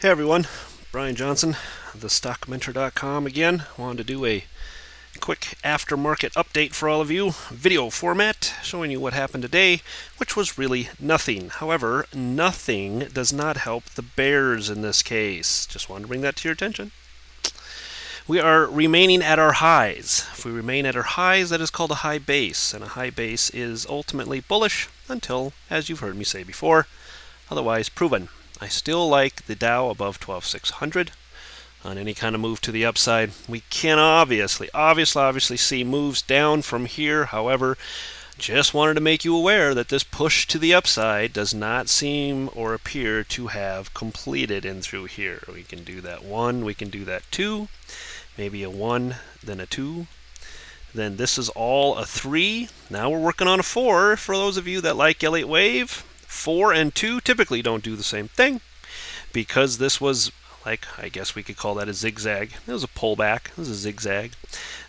Hey everyone, Brian Johnson, thestockmentor.com again. Wanted to do a quick aftermarket update for all of you, video format, showing you what happened today, which was really nothing. However, nothing does not help the bears in this case. Just wanted to bring that to your attention. We are remaining at our highs. If we remain at our highs, that is called a high base, and a high base is ultimately bullish until, as you've heard me say before, otherwise proven. I still like the Dow above 12,600 on any kind of move to the upside. We can obviously see moves down from here. However, just wanted to make you aware that this push to the upside does not seem or appear to have completed in through here. We can do that 1, we can do that 2, maybe a 1, then a 2. Then this is all a 3. Now we're working on a 4 for those of you that like Elliott Wave. 4 and 2 typically don't do the same thing because this was, like, I guess we could call that a zigzag. It was a pullback. It was a zigzag.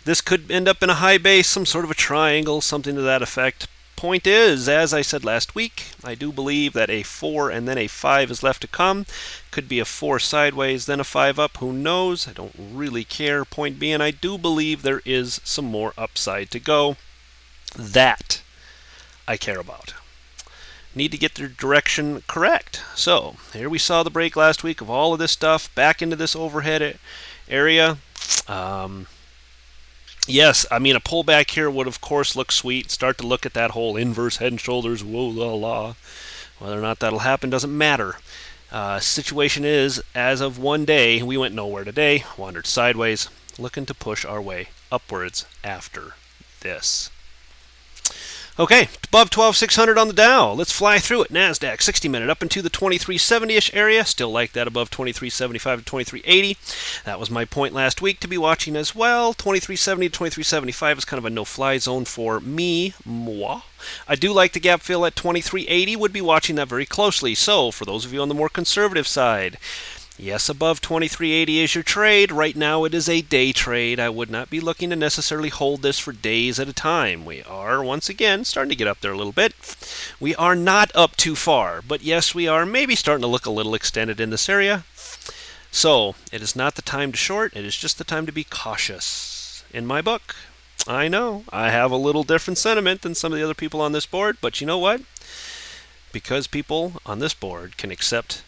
This could end up in a high base, some sort of a triangle, something to that effect. Point is, as I said last week, I do believe that a 4 and then a 5 is left to come. Could be a 4 sideways, then a 5 up. Who knows? I don't really care. Point being, I do believe there is some more upside to go. That I care about. Need to get their direction correct. So here we saw the break last week of all of this stuff back into this overhead area. Yes, I mean a pullback here would of course look sweet. Start to look at that whole inverse head and shoulders, whoa la la. Whether or not that'll happen doesn't matter. Situation is, as of one day, we went nowhere today, wandered sideways, looking to push our way upwards after this. Okay, above 12,600 on the Dow. Let's fly through it. NASDAQ 60-minute up into the 2370-ish area. Still like that above 2375 to 2380. That was my point last week to be watching as well. 2370 to 2375 is kind of a no-fly zone for moi. I do like the gap fill at 2380. Would be watching that very closely. So, for those of you on the more conservative side, yes, above 2380 is your trade. Right now it is a day trade. I would not be looking to necessarily hold this for days at a time. We are, once again, starting to get up there a little bit. We are not up too far, but yes, we are maybe starting to look a little extended in this area. So, it is not the time to short. It is just the time to be cautious. In my book, I know, I have a little different sentiment than some of the other people on this board, but you know what? Because people on this board can accept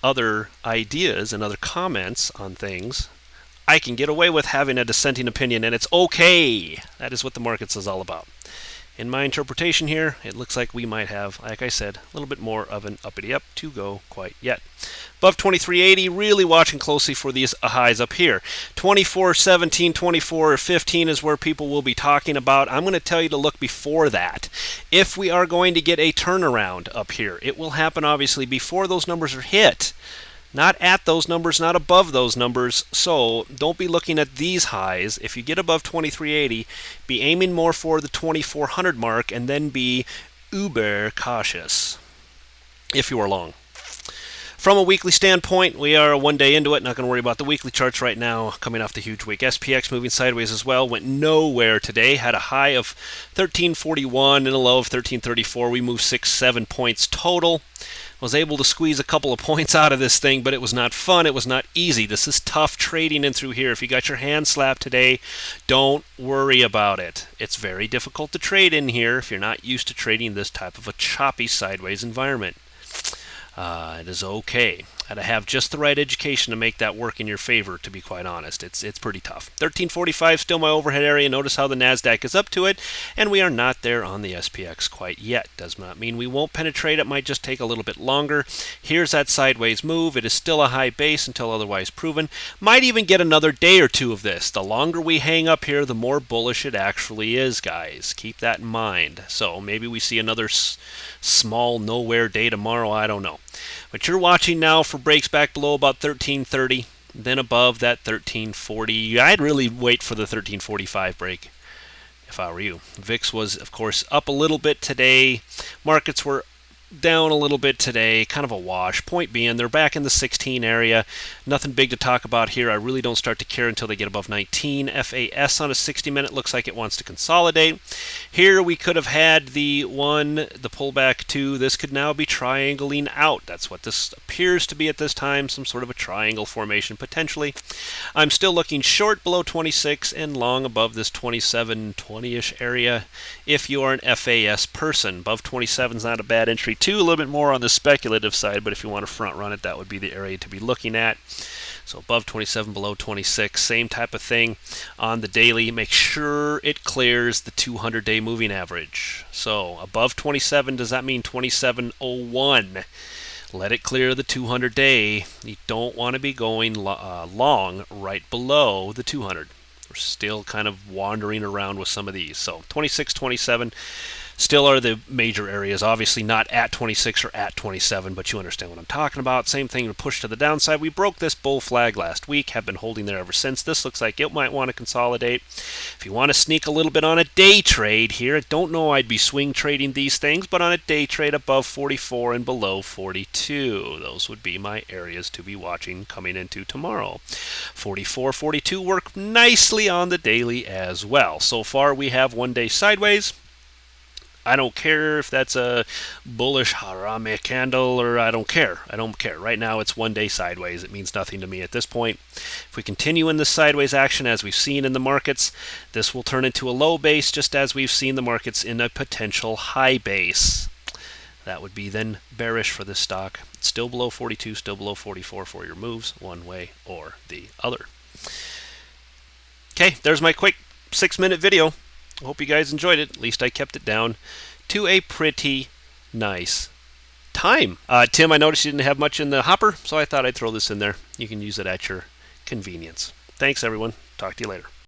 other ideas and other comments on things, I can get away with having a dissenting opinion, and it's okay. That is what the markets is all about. In my interpretation here, it looks like we might have, like I said, a little bit more of an uppity up to go quite yet. Above 2380, really watching closely for these highs up here. 2417, 2415 is where people will be talking about. I'm going to tell you to look before that. If we are going to get a turnaround up here, it will happen obviously before those numbers are hit. Not at those numbers, not above those numbers. So don't be looking at these highs. If you get above 2380, be aiming more for the 2400 mark and then be uber cautious if you are long. From a weekly standpoint, we are one day into it. Not going to worry about the weekly charts right now, coming off the huge week. SPX moving sideways as well. Went nowhere today. Had a high of 1341 and a low of 1334. We moved 6-7 points total. Was able to squeeze a couple of points out of this thing, but it was not fun. It was not easy. This is tough trading in through here. If you got your hand slapped today, don't worry about it. It's very difficult to trade in here if you're not used to trading this type of a choppy sideways environment. It is okay. Got to have just the right education to make that work in your favor, to be quite honest. It's pretty tough. 1345 still my overhead area. Notice how the NASDAQ is up to it, and we are not there on the SPX quite yet. Does not mean we won't penetrate. It might just take a little bit longer. Here's that sideways move. It is still a high base until otherwise proven. Might even get another day or two of this. The longer we hang up here, the more bullish it actually is, guys. Keep that in mind. So maybe we see another small nowhere day tomorrow. I don't know. But you're watching now for breaks back below about 1330, then above that 1340. I'd really wait for the 1345 break if I were you. VIX was, of course, up a little bit today. Markets were down a little bit today, kind of a wash. Point being, they're back in the 16 area. Nothing big to talk about here. I really don't start to care until they get above 19. FAS on a 60-minute looks like it wants to consolidate. Here we could have had the 1, the pullback 2. This could now be triangling out. That's what this appears to be at this time, some sort of a triangle formation potentially. I'm still looking short below 26 and long above this 27, 20-ish area if you are an FAS person. Above 27 is not a bad entry too, a little bit more on the speculative side, but if you want to front run it, that would be the area to be looking at. So above 27, below 26, same type of thing on the daily. Make sure it clears the 200-day moving average. So above 27, does that mean 27.01? Let it clear the 200-day. You don't want to be going long right below the 200. We're still kind of wandering around with some of these. So 26, 27 still are the major areas. Obviously not at 26 or at 27, but you understand what I'm talking about. Same thing to push to the downside. We broke this bull flag last week, have been holding there ever since. This looks like it might want to consolidate. If you want to sneak a little bit on a day trade here, I don't know I'd be swing trading these things, but on a day trade above 44 and below 42, those would be my areas to be watching coming into tomorrow. 44, 42 work nicely on the daily as well. So far we have 1 day sideways. I don't care if that's a bullish harame candle, or I don't care. I don't care. Right now it's 1 day sideways. It means nothing to me at this point. If we continue in this sideways action as we've seen in the markets, this will turn into a low base just as we've seen the markets in a potential high base. That would be then bearish for this stock. It's still below 42, still below 44 for your moves, one way or the other. Okay, there's my quick 6-minute video. I hope you guys enjoyed it. At least I kept it down to a pretty nice time. Tim, I noticed you didn't have much in the hopper, so I thought I'd throw this in there. You can use it at your convenience. Thanks, everyone. Talk to you later.